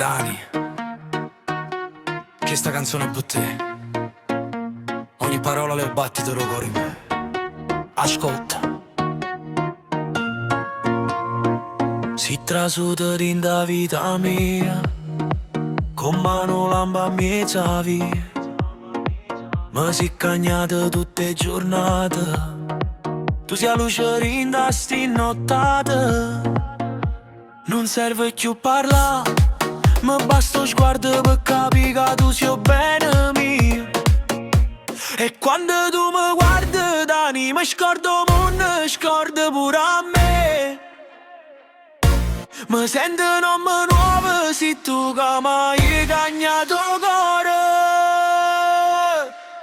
Dani, che sta canzone è per te. Ogni parola le battito lo cuore in me. Ascolta. Si trasuta in da vita mia, con mano lamba mezza via. Ma si cagnata tutte le giornate. Tu sei la luce rinda sti nottata. Non serve più parlare, ma basta un sguardo per capire che tu sei bene mio. E quando tu mi guardi, Dani, mi scordo mondo, scordo pure a me. Mi sento non mi nuovo se tu che mi hai cagnato cuore.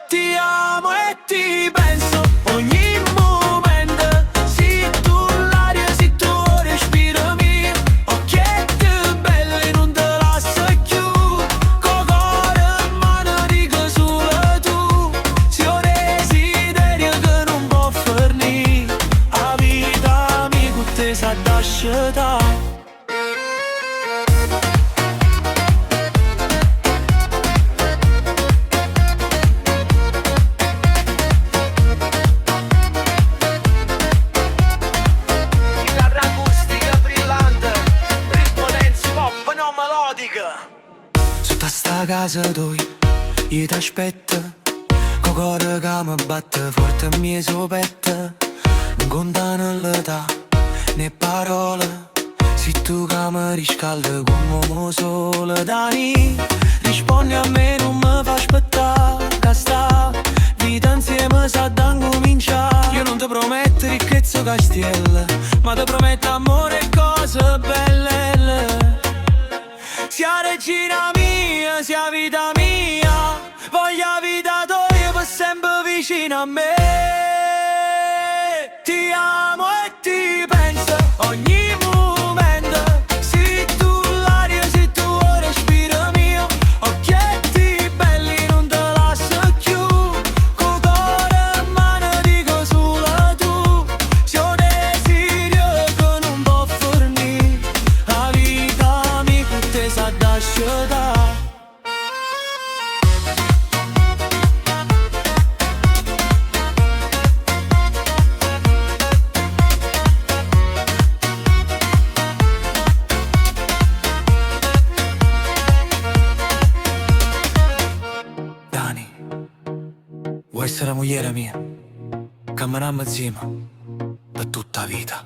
Ti amo e ti penso ogni momento. Se tu l'aria, se tu respiro mio. Occhietti belli non te lascio più. Con cuore in mano dico solo tu. Se ho desiderio che non può fornire. A vita mia con te sa d'asciutare. Sotto sta casa tu, io t'aspetto, con cuore che mi batte forte e mi sopetta. Non contano l'età, né parole, se tu che mi riscaldi come uomo sole. Dani, rispondi a me, non mi fa aspettare, che sta vita insieme sa da cominciare. Io non ti prometto ricchezza o castielle, ma ti prometto amore e cose belle. Sia regina mia, sia vita mia, voglio vita tua per sempre vicino a me. Ti amo e ti penso ogni momento. Se tu l'aria, se tu respiro mio. Occhietti belli non te lascio più. Con cuore in mano dico solo tu. Se ho desiderio che non può fornire. La vita mia con te sa d'asciutare. Dani, vuoi essere la moglie mia? Camminammo insieme per tutta la vita.